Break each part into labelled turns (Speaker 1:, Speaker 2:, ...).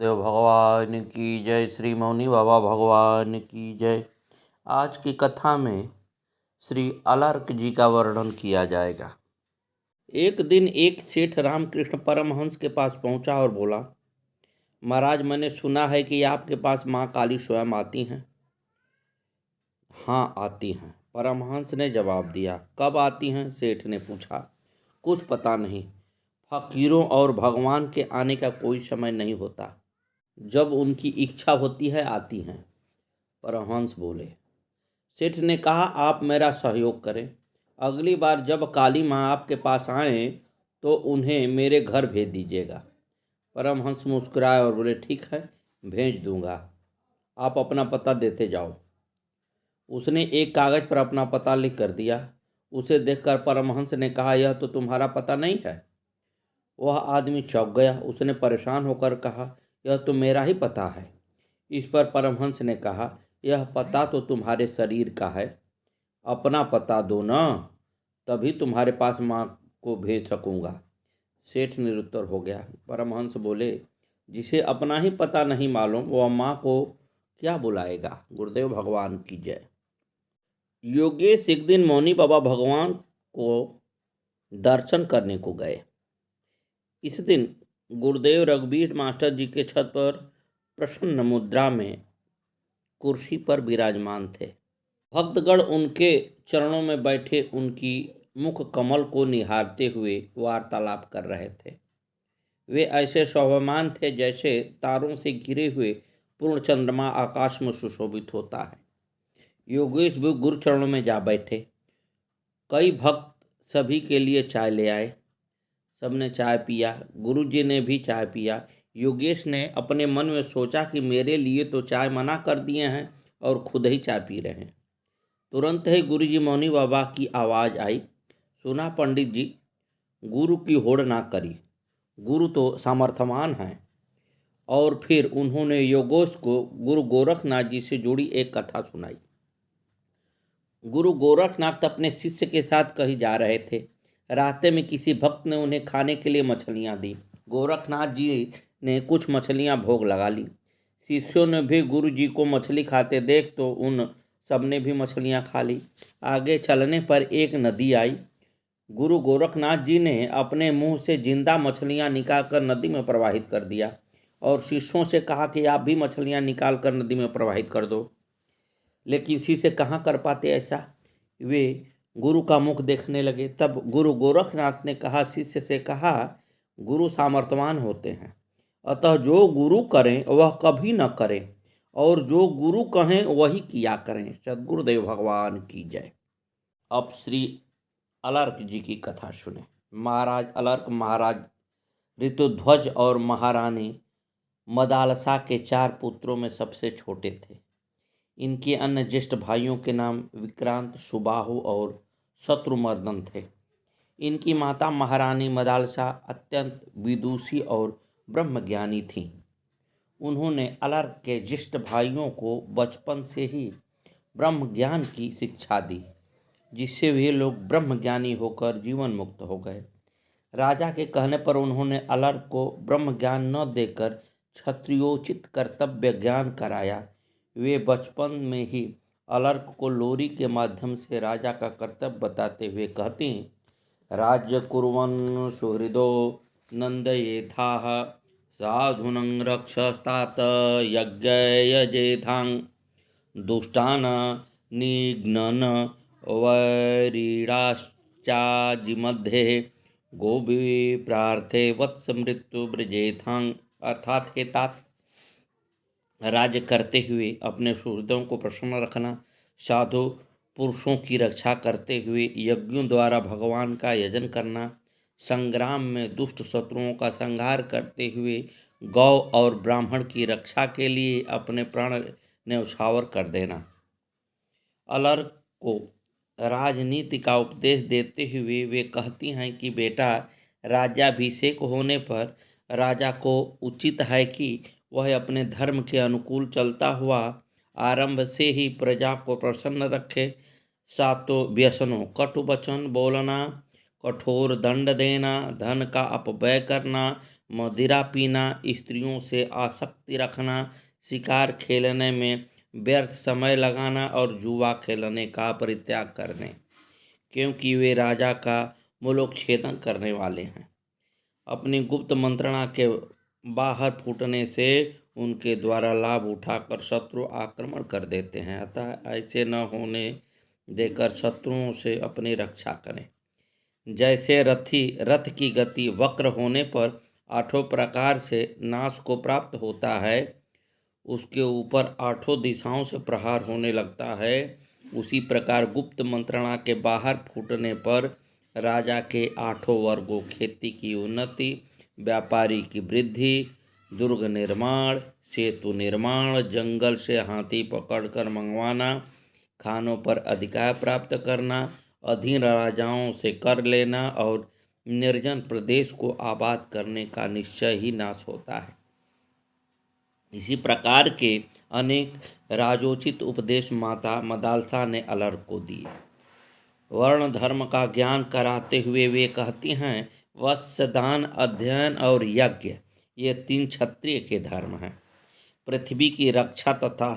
Speaker 1: देव भगवान की जय। श्री मौनी बाबा भगवान की जय। आज की कथा में श्री अलर्क जी का वर्णन किया जाएगा। एक दिन एक सेठ रामकृष्ण परमहंस के पास पहुंचा और बोला, महाराज, मैंने सुना है कि आपके पास माँ काली स्वयं आती हैं। हाँ, आती हैं, परमहंस ने जवाब दिया। कब आती हैं? सेठ ने पूछा। कुछ पता नहीं। फकीरों और भगवान के आने का कोई समय नहीं होता। जब उनकी इच्छा होती है आती हैं, परमहंस बोले। सेठ ने कहा, आप मेरा सहयोग करें। अगली बार जब काली माँ आपके पास आए तो उन्हें मेरे घर भेज दीजिएगा। परमहंस मुस्कुराए और बोले, ठीक है, भेज दूंगा। आप अपना पता देते जाओ। उसने एक कागज पर अपना पता लिख कर दिया। उसे देखकर परमहंस ने कहा, यह तो तुम्हारा पता नहीं है। वह आदमी चौंक गया। उसने परेशान होकर कहा, यह तो मेरा ही पता है। इस पर परमहंस ने कहा, यह पता तो तुम्हारे शरीर का है। अपना पता दो ना, तभी तुम्हारे पास माँ को भेज सकूंगा। सेठ निरुत्तर हो गया। परमहंस बोले, जिसे अपना ही पता नहीं मालूम वह माँ को क्या बुलाएगा। गुरुदेव भगवान की जय। योगेश एक दिन मौनी बाबा भगवान को दर्शन करने को गए। इस दिन गुरुदेव रघुवीर मास्टर जी के छत पर प्रसन्न मुद्रा में कुर्सी पर विराजमान थे। भक्तगण उनके चरणों में बैठे उनकी मुख कमल को निहारते हुए वार्तालाप कर रहे थे। वे ऐसे शोभामान थे जैसे तारों से घिरे हुए पूर्ण चंद्रमा आकाश में सुशोभित होता है। योगेश भी गुरु चरणों में जा बैठे। कई भक्त सभी के लिए चाय ले आए। सबने चाय पिया। गुरुजी ने भी चाय पिया। योगेश ने अपने मन में सोचा कि मेरे लिए तो चाय मना कर दिए हैं और खुद ही चाय पी रहे हैं। तुरंत ही गुरुजी मौनी बाबा की आवाज़ आई, सुना पंडित जी, गुरु की होड़ ना करी, गुरु तो सामर्थ्यवान हैं। और फिर उन्होंने योगेश को गुरु गोरखनाथ जी से जुड़ी एक कथा सुनाई। गुरु गोरखनाथ अपने शिष्य के साथ कहीं जा रहे थे। रास्ते में किसी भक्त ने उन्हें खाने के लिए मछलियाँ दी। गोरखनाथ जी ने कुछ मछलियाँ भोग लगा ली। शिष्यों ने भी गुरु जी को मछली खाते देख तो उन सबने भी मछलियाँ खा ली। आगे चलने पर एक नदी आई। गुरु गोरखनाथ जी ने अपने मुंह से जिंदा मछलियाँ निकालकर नदी में प्रवाहित कर दिया और शिष्यों से कहा कि आप भी मछलियाँ निकालकर नदी में प्रवाहित कर दो। लेकिन शिष्य कहाँ कर पाते ऐसा। वे गुरु का मुख देखने लगे। तब गुरु गोरखनाथ ने कहा, शिष्य से कहा, गुरु सामर्थ्यवान होते हैं, अतः जो गुरु करें वह कभी न करें और जो गुरु कहें वही किया करें। सद्गुरुदेव भगवान की जय। अब श्री अलर्क जी की कथा सुने। महाराज अलर्क महाराज ऋतुध्वज और महारानी मदालसा के 4 पुत्रों में सबसे छोटे थे। इनके अन्य ज्येष्ठ भाइयों के नाम विक्रांत, सुबाहु और शत्रुमर्दन थे। इनकी माता महारानी मदालसा अत्यंत विदुषी और ब्रह्मज्ञानी थीं। उन्होंने अलर्क के ज्येष्ठ भाइयों को बचपन से ही ब्रह्म ज्ञान की शिक्षा दी, जिससे वे लोग ब्रह्मज्ञानी होकर जीवन मुक्त हो गए। राजा के कहने पर उन्होंने अलर्क को ब्रह्म ज्ञान न देकर क्षत्रियोचित कर्तव्य ज्ञान कराया। वे बचपन में ही अलर्क को लोरी के माध्यम से राजा का कर्तव्य बताते हुए कहती, राज्य कुर्वन् सुहृदो नंदयेथाः साधूनं रक्षस्तात यज्ञयजेथां दुष्टान् निघ्नन् वैरीणाश्चाजिमध्ये गोविप्रार्थे वत्स मृत्यु ब्रजेथां। अर्थात हे तात, राज्य करते हुए अपने सुहृदों को प्रसन्न रखना, साधु पुरुषों की रक्षा करते हुए यज्ञों द्वारा भगवान का यजन करना, संग्राम में दुष्ट शत्रुओं का संहार करते हुए गौ और ब्राह्मण की रक्षा के लिए अपने प्राण न्यौछावर कर देना। अलर्क को राजनीति का उपदेश देते हुए वे कहती हैं कि बेटा, राज्याभिषेक होने पर राजा को उचित है कि वह अपने धर्म के अनुकूल चलता हुआ आरंभ से ही प्रजा को प्रसन्न रखे। सातों व्यसनों, कटु वचन बोलना, कठोर दंड देना, धन का अपव्यय करना, मदिरा पीना, स्त्रियों से आसक्ति रखना, शिकार खेलने में व्यर्थ समय लगाना और जुआ खेलने का परित्याग करने, क्योंकि वे राजा का मुलुक छेदन करने वाले हैं। अपनी गुप्त मंत्रणा के बाहर फूटने से उनके द्वारा लाभ उठाकर शत्रु आक्रमण कर देते हैं। अतः ऐसे न होने देकर शत्रुओं से अपनी रक्षा करें। जैसे रथ की गति वक्र होने पर आठों प्रकार से नाश को प्राप्त होता है, उसके ऊपर आठों दिशाओं से प्रहार होने लगता है, उसी प्रकार गुप्त मंत्रणा के बाहर फूटने पर राजा के आठों वर्गों, खेती की उन्नति, व्यापारी की वृद्धि, दुर्ग निर्माण, सेतु निर्माण, जंगल से हाथी पकड़कर मंगवाना, खानों पर अधिकार प्राप्त करना, अधीन राजाओं से कर लेना और निर्जन प्रदेश को आबाद करने का निश्चय ही नाश होता है। इसी प्रकार के अनेक राजोचित उपदेश माता मदालसा ने अलर्क को दिए। वर्ण धर्म का ज्ञान कराते हुए वे कहती हैं, वत्स, दान, अध्ययन और यज्ञ ये 3 क्षत्रिय के धर्म हैं। पृथ्वी की रक्षा तथा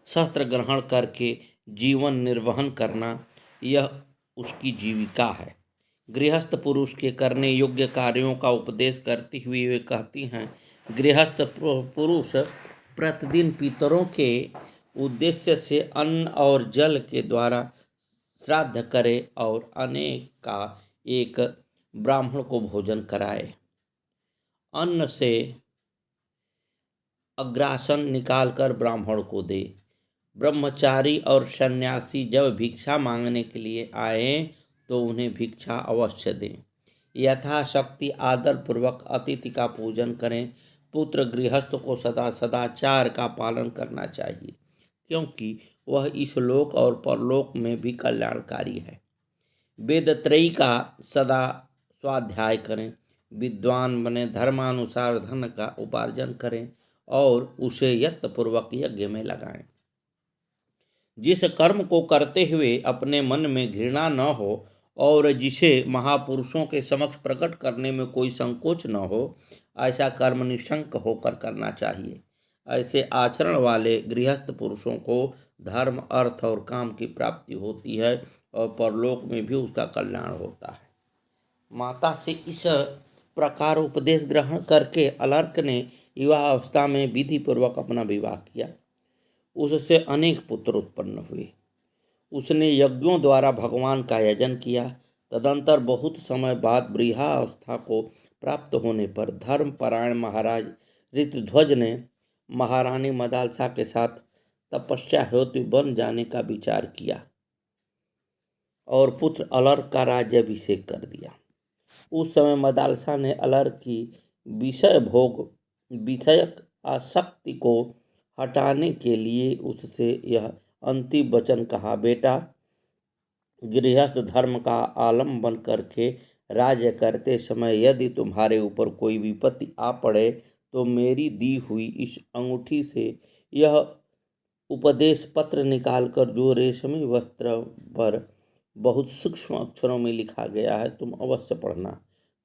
Speaker 1: शस्त्र ग्रहण करके जीवन निर्वहन करना यह उसकी जीविका है। गृहस्थ पुरुष के करने योग्य कार्यों का उपदेश करती हुई वे कहती हैं, गृहस्थ पुरुष प्रतिदिन पितरों के उद्देश्य से अन्न और जल के द्वारा श्राद्ध करे और अनेक का एक ब्राह्मण को भोजन कराए। अन्न से अग्रासन निकालकर ब्राह्मण को दे। ब्रह्मचारी और सन्यासी जब भिक्षा मांगने के लिए आए तो उन्हें भिक्षा अवश्य दें। यथाशक्ति आदर पूर्वक अतिथि का पूजन करें। पुत्र गृहस्थ को सदा सदाचार का पालन करना चाहिए, क्योंकि वह इस लोक और परलोक में भी कल्याणकारी है। वेद त्रयी का सदा स्वाध्याय करें। विद्वान बने, धर्मानुसार धन का उपार्जन करें और उसे यत्नपूर्वक यज्ञ में लगाएं। जिस कर्म को करते हुए अपने मन में घृणा न हो और जिसे महापुरुषों के समक्ष प्रकट करने में कोई संकोच न हो, ऐसा कर्म निशंक होकर करना चाहिए। ऐसे आचरण वाले गृहस्थ पुरुषों को धर्म, अर्थ और काम की प्राप्ति होती है और परलोक में भी उसका कल्याण होता है। माता से इस प्रकार उपदेश ग्रहण करके अलर्क ने युवावस्था में विधि पूर्वक अपना विवाह किया। उससे अनेक पुत्र उत्पन्न हुए। उसने यज्ञों द्वारा भगवान का यजन किया। तदंतर बहुत समय बाद वृद्धावस्था को प्राप्त होने पर धर्मपरायण महाराज ऋतध्वज ने महारानी मदालसा के साथ तपस्या हेतु वन जाने का विचार किया और पुत्र अलर्क का राज्याभिषेक कर दिया। उस समय मदालसा ने अलर्क की विषय भोग विषयक आसक्ति को हटाने के लिए उससे यह अंतिम वचन कहा, बेटा, गृहस्थ धर्म का आलंबन करके राज्य करते समय यदि तुम्हारे ऊपर कोई विपत्ति आ पड़े तो मेरी दी हुई इस अंगूठी से यह उपदेश पत्र निकालकर, जो रेशमी वस्त्र पर बहुत सूक्ष्म अक्षरों में लिखा गया है, तुम अवश्य पढ़ना,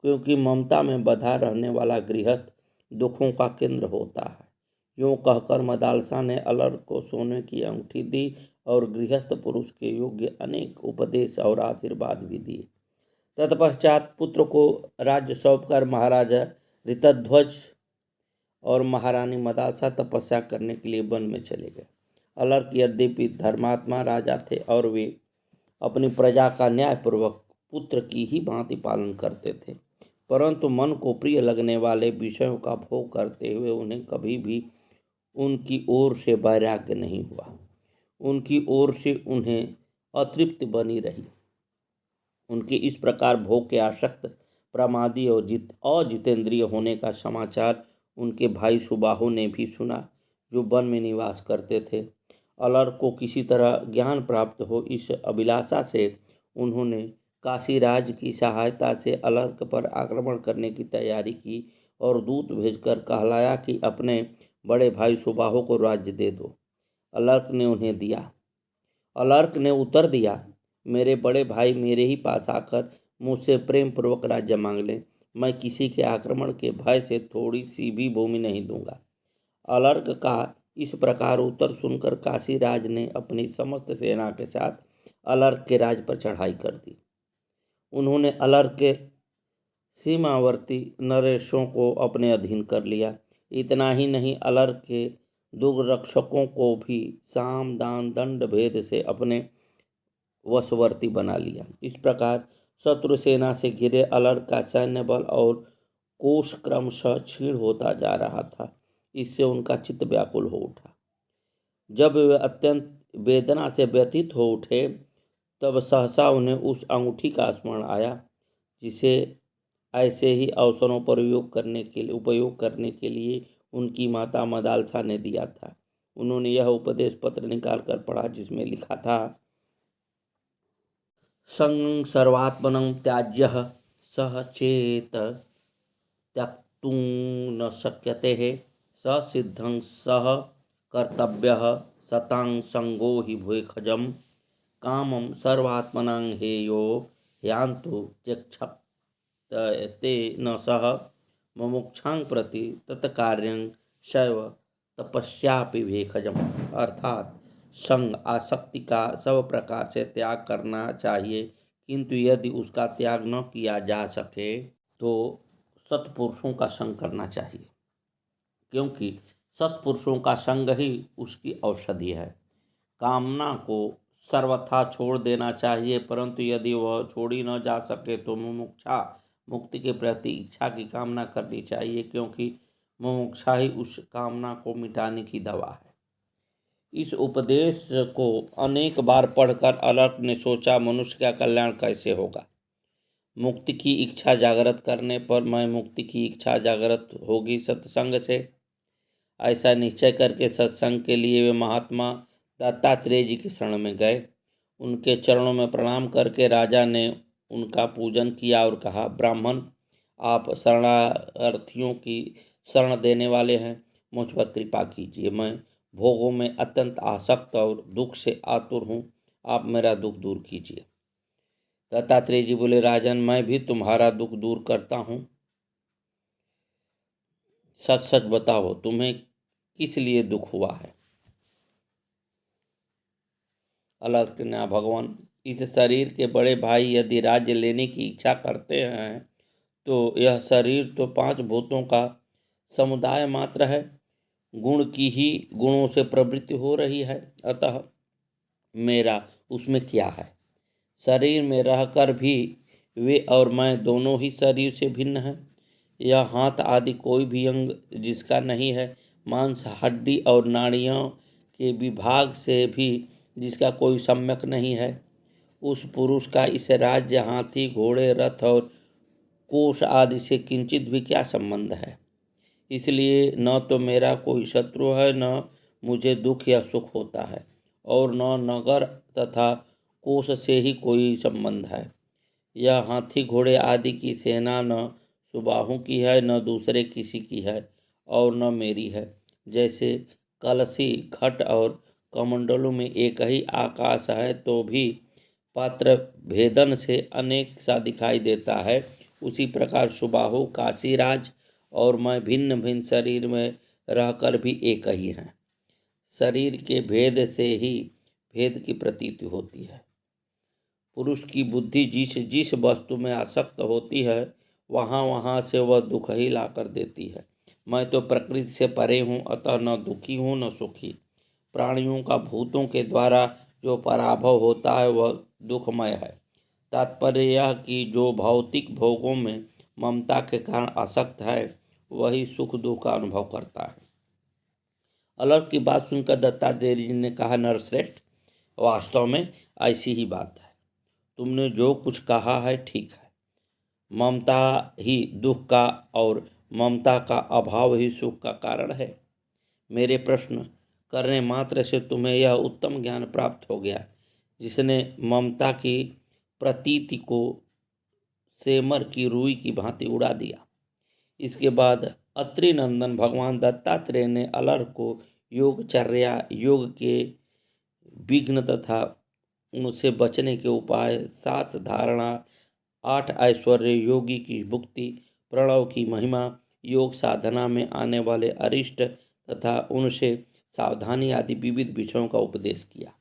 Speaker 1: क्योंकि ममता में बंधा रहने वाला गृहस्थ दुखों का केंद्र होता है। यूँ कहकर मदालसा ने अलर्क को सोने की अंगूठी दी और गृहस्थ पुरुष के योग्य अनेक उपदेश और आशीर्वाद भी दिए। तत्पश्चात पुत्र को राज्य सौंपकर महाराजा ऋतध्वज और महारानी मदालसा तपस्या करने के लिए वन में चले गए। अलर्क यद्यपि धर्मात्मा राजा थे और वे अपनी प्रजा का न्यायपूर्वक पुत्र की ही भांति पालन करते थे, परंतु मन को प्रिय लगने वाले विषयों का भोग करते हुए उन्हें कभी भी उनकी ओर से वैराग्य नहीं हुआ। उनकी ओर से उन्हें अतृप्ति बनी रही। उनके इस प्रकार भोग के आसक्त, प्रमादी और अजितेंद्रिय होने का समाचार उनके भाई सुबाहु ने भी सुना, जो वन में निवास करते थे। अलर्क को किसी तरह ज्ञान प्राप्त हो, इस अभिलाषा से उन्होंने काशीराज की सहायता से अलर्क पर आक्रमण करने की तैयारी की और दूत भेजकर कहलाया कि अपने बड़े भाई सुबाहु को राज्य दे दो। अलर्क ने उन्हें दिया। अलर्क ने उत्तर दिया, मेरे बड़े भाई मेरे ही पास आकर मुझसे प्रेम पूर्वक राज्य मांग लें, मैं किसी के आक्रमण के भय से थोड़ी सी भी भूमि नहीं दूंगा। अलर्क का इस प्रकार उत्तर सुनकर काशीराज ने अपनी समस्त सेना के साथ अलर्क के राज पर चढ़ाई कर दी। उन्होंने अलर्क के सीमावर्ती नरेशों को अपने अधीन कर लिया। इतना ही नहीं, अलर्क के दुर्ग रक्षकों को भी साम दान दंड भेद से अपने वशवर्ती बना लिया। इस प्रकार शत्रु सेना से घिरे अलर्क का सैन्य बल और कोष क्रमशः क्षीण होता जा रहा था। इससे उनका चित्त व्याकुल हो उठा। जब वे अत्यंत वेदना से व्यथित हो उठे, तब सहसा उन्हें उस अंगूठी का स्मरण आया जिसे ऐसे ही अवसरों पर उपयोग करने के लिए उनकी माता मदालसा ने दिया था। उन्होंने यह उपदेश पत्र निकाल कर पढ़ा, जिसमें लिखा था, संग सर्वात्मनं त्याज्यः सह चेत त्यक्तुं न शक्यते स सिद्धं सह कर्तव्यः सतां संगो हि भुयखजं कामं सर्वात्मनां हेयो ह्यान्तु त्यक्षते न सह मुमुक्षां प्रति तत्कार्यं शैव तपस्यापि भेखजम। अर्थात संग आसक्ति का सब प्रकार से त्याग करना चाहिए, किंतु यदि उसका त्याग न किया जा सके तो सत्पुरुषों का संग करना चाहिए, क्योंकि सत्पुरुषों का संग ही उसकी औषधि है। कामना को सर्वथा छोड़ देना चाहिए, परंतु यदि वह छोड़ी न जा सके तो मुमुक्षा मुक्ति के प्रति इच्छा की कामना करनी चाहिए, क्योंकि मुमुक्षा ही उस कामना को मिटाने की दवा है। इस उपदेश को अनेक बार पढ़कर अलर्क ने सोचा, मनुष्य का कल्याण कैसे होगा। मुक्ति की इच्छा जागृत करने पर मैं मुक्ति की इच्छा जागृत होगी सत्संग से। ऐसा निश्चय करके सत्संग के लिए वे महात्मा दत्तात्रेय जी की शरण में गए। उनके चरणों में प्रणाम करके राजा ने उनका पूजन किया और कहा, ब्राह्मण, आप शरणार्थियों की शरण देने वाले हैं, मुझ पर कृपा कीजिए। मैं भोगों में अत्यंत आसक्त और दुख से आतुर हूँ, आप मेरा दुख दूर कीजिए। दत्तात्रेय जी बोले, राजन, मैं भी तुम्हारा दुख दूर करता हूँ। सच सच बताओ, तुम्हें किस लिए दुख हुआ है। अलर्क ने, भगवान, इस शरीर के बड़े भाई यदि राज्य लेने की इच्छा करते हैं तो यह शरीर तो 5 भूतों का समुदाय मात्र है। गुण की ही गुणों से प्रवृत्ति हो रही है, अतः मेरा उसमें क्या है। शरीर में रहकर भी वे और मैं दोनों ही शरीर से भिन्न हैं। यह हाथ आदि कोई भी अंग जिसका नहीं है, मांस हड्डी और नाड़ियों के विभाग से भी जिसका कोई सम्यक नहीं है, उस पुरुष का इस राज्य, हाथी, घोड़े, रथ और कोष आदि से किंचित भी क्या संबंध है। इसलिए न तो मेरा कोई शत्रु है, न मुझे दुख या सुख होता है, और न नगर तथा कोष से ही कोई संबंध है। यह हाथी घोड़े आदि की सेना न सुबाहु की है, न दूसरे किसी की है, और न मेरी है। जैसे कलसी, घट और कमंडलों में एक ही आकाश है तो भी पात्र भेदन से अनेक सा दिखाई देता है, उसी प्रकार सुबाहु, काशीराज और मैं भिन्न भिन्न शरीर में रहकर भी एक ही हैं। शरीर के भेद से ही भेद की प्रतीति होती है। पुरुष की बुद्धि जिस जिस वस्तु में आसक्त होती है, वहाँ वहाँ से वह दुख ही ला कर देती है। मैं तो प्रकृति से परे हूँ, अतः न दुखी हूँ न सुखी। प्राणियों का भूतों के द्वारा जो पराभव होता है वह दुखमय है। तात्पर्य यह कि जो भौतिक भोगों में ममता के कारण आसक्त है, वही सुख दुख का अनुभव करता है। अलर्क की बात सुनकर दत्तात्रेय जी ने कहा, नरश्रेष्ठ, वास्तव में ऐसी ही बात है। तुमने जो कुछ कहा है ठीक है। ममता ही दुख का और ममता का अभाव ही सुख का कारण है। मेरे प्रश्न करने मात्र से तुम्हें यह उत्तम ज्ञान प्राप्त हो गया, जिसने ममता की प्रतीति को सेमर की रुई की भांति उड़ा दिया। इसके बाद अत्रि नंदन भगवान दत्तात्रेय ने अलर्क को योगचर्या, योग के विघ्न तथा उनसे बचने के उपाय, 7 धारणा, 8 ऐश्वर्य, योगी की भुक्ति, प्रणव की महिमा, योग साधना में आने वाले अरिष्ट तथा उनसे सावधानी आदि विविध विषयों का उपदेश किया।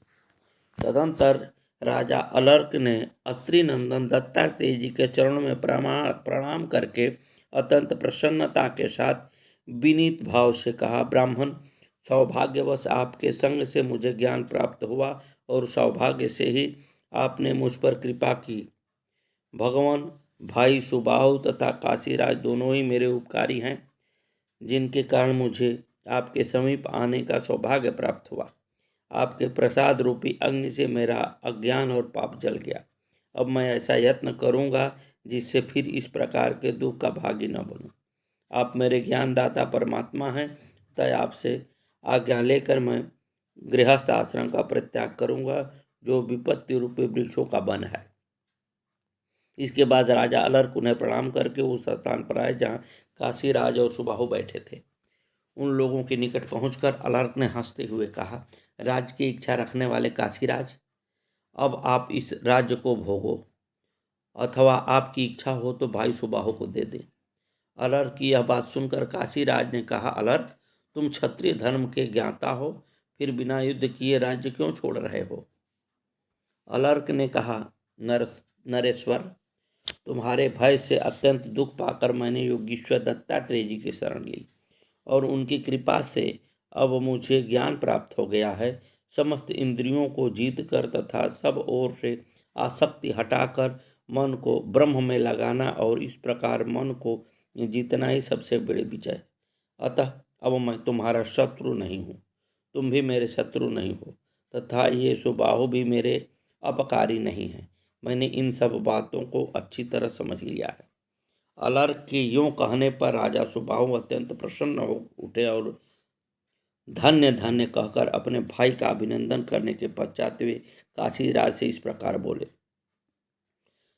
Speaker 1: तदंतर राजा अलर्क ने अत्रि नंदन दत्तात्रेय जी के चरणों में प्रणाम करके अत्यंत प्रसन्नता के साथ विनीत भाव से कहा, ब्राह्मण, सौभाग्यवश आपके संग से मुझे ज्ञान प्राप्त हुआ और सौभाग्य से ही आपने मुझ पर कृपा की। भगवान, भाई सुबाहु तथा काशीराज दोनों ही मेरे उपकारी हैं, जिनके कारण मुझे आपके समीप आने का सौभाग्य प्राप्त हुआ। आपके प्रसाद रूपी अग्नि से मेरा अज्ञान और पाप जल गया। अब मैं ऐसा यत्न करूंगा जिससे फिर इस प्रकार के दुख का भागी न बनूं। आप मेरे ज्ञानदाता परमात्मा हैं, तय आपसे आज्ञा लेकर मैं गृहस्थ आश्रम का परित्याग करूंगा, जो विपत्ति रूपी वृक्षों का वन है। इसके बाद राजा अलर्क उन्हें प्रणाम करके उस स्थान पर आए जहाँ काशीराज और सुबाहु बैठे थे। उन लोगों के निकट पहुंचकर अलर्क ने हंसते हुए कहा, राज्य की इच्छा रखने वाले काशीराज, अब आप इस राज्य को भोगो, अथवा आपकी इच्छा हो तो भाई सुबाहु को दे दे। अलर्क की यह बात सुनकर काशीराज ने कहा, अलर्क, तुम क्षत्रिय धर्म के ज्ञाता हो, फिर बिना युद्ध किए राज्य क्यों छोड़ रहे हो? अलर्क ने कहा, नरेश्वर, तुम्हारे भय से अत्यंत दुख पाकर मैंने योगीश्वर दत्तात्रेय जी की शरण ली और उनकी कृपा से अब मुझे ज्ञान प्राप्त हो गया है। समस्त इंद्रियों को जीत कर तथा सब ओर से आसक्ति हटाकर मन को ब्रह्म में लगाना और इस प्रकार मन को जीतना ही सबसे बड़ी विजय। अतः अब मैं तुम्हारा शत्रु नहीं हूँ, तुम भी मेरे शत्रु नहीं हो, तथा ये सुबाहु भी मेरे अपकारी नहीं है। मैंने इन सब बातों को अच्छी तरह समझ लिया है। अलर्क के यूं कहने पर राजा सुबाहु अत्यंत प्रसन्न हो उठे और धन्य धन्य कहकर अपने भाई का अभिनंदन करने के पश्चात वे काशीराज से इस प्रकार बोले,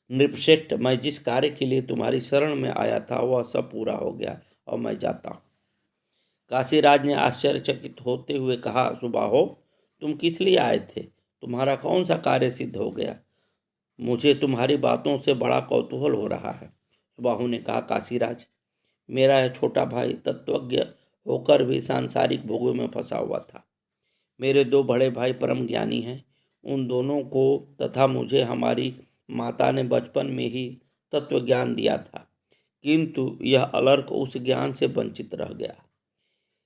Speaker 1: नृपश्रेष्ठ, मैं जिस कार्य के लिए तुम्हारी शरण में आया था वह सब पूरा हो गया और मैं जाता हूँ। काशीराज ने आश्चर्यचकित होते हुए कहा, सुबाहो, तुम किस लिए आए थे? तुम्हारा कौन सा कार्य सिद्ध हो गया? मुझे तुम्हारी बातों से बड़ा कौतूहल हो रहा है। सुबाहु ने कहा, काशीराज, मेरा यह छोटा भाई तत्वज्ञ होकर भी सांसारिक भोगों में फंसा हुआ था। मेरे दो बड़े भाई परम ज्ञानी हैं। उन दोनों को तथा मुझे हमारी माता ने बचपन में ही तत्व ज्ञान दिया था, किंतु यह अलर्क उस ज्ञान से वंचित रह गया।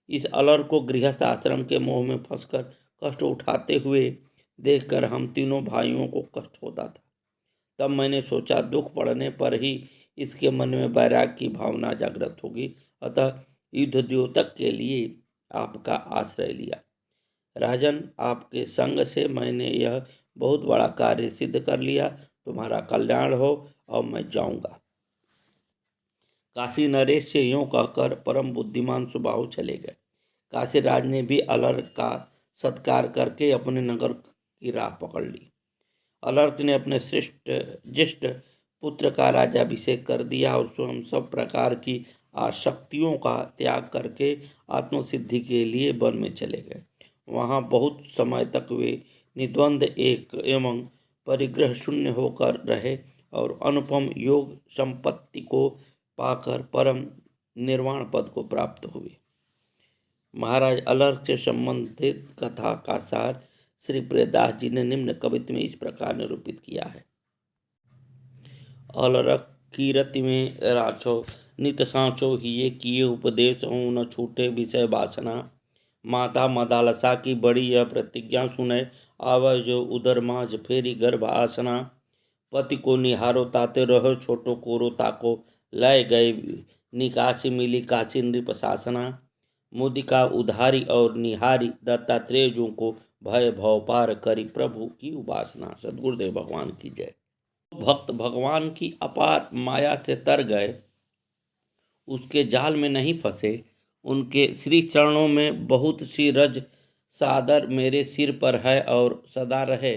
Speaker 1: इस अलर्क को गृहस्थ आश्रम के मोह में फंसकर कष्ट उठाते हुए देखकर हम तीनों भाइयों को कष्ट होता था। तब मैंने सोचा, दुख पड़ने पर ही इसके मन में वैराग्य की भावना जागृत होगी, अतः युद्ध द्योतक के लिए आपका आश्रय लिया। राजन, आपके संग से मैंने यह बहुत बड़ा कार्य सिद्ध कर लिया। तुम्हारा कल्याण हो और मैं जाऊंगा। काशी नरेश से यूं कहकर परम बुद्धिमान सुबाहु चले गए। काशीराज ने भी अलर्क का सत्कार करके अपने नगर की राह पकड़ ली। अलर्क ने अपने श्रेष्ठ ज्येष्ठ पुत्र का राज्याभिषेक कर दिया और स्वयं सब प्रकार की आसक्तियों का त्याग करके आत्मसिद्धि के लिए वन में चले गए। वहाँ बहुत समय तक वे निद्वंद एक एवं परिग्रह शून्य होकर रहे और अनुपम योग संपत्ति को पाकर परम निर्वाण पद को प्राप्त हुए। महाराज अलर्क से संबंधित कथा का सार श्री प्रियदास जी ने निम्न कवित्व में इस प्रकार निरूपित किया है। अलर्क कीरति में राछो नित सांचो हिये किए उपदेश हो न छूटे विषय वासना। माता मदालसा की बड़ी यह प्रतिज्ञा सुने आवा जो उदर माज फेरी गर्भ आसना। पति को निहारो ताते रहो छोटो कोरो ताको लय गए निकासी मिली काशी नृप शासना। मुदिका उधारी और निहारी दत्तात्रेय जी को भय भव पार करी प्रभु की उपासना। सद्गुरुदेव भगवान की जय। भक्त भगवान की अपार माया से तर गए, उसके जाल में नहीं फंसे, उनके श्री चरणों में बहुत सी रज सादर मेरे सिर पर है और सदा रहे।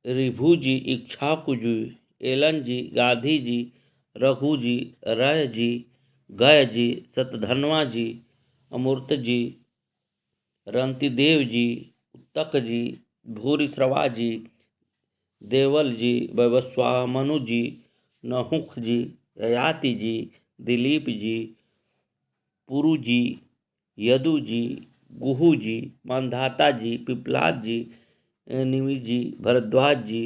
Speaker 1: रिभु जी, इक्ष्वाकु जी, एलन जी, गाधी जी, रघु जी, रय जी, गय जी, सतधन्वा जी, अमूर्त जी, रंतिदेव जी, उत्तक जी, भूरिश्रवा जी, देवल जी, वैवस्वामनु जी, नहुख जी, ययाति जी, दिलीप जी, पुरु जी, यदु जी, गुहू जी, मांधाता जी, पिपलाद जी, निमि जी, भरद्वाज जी,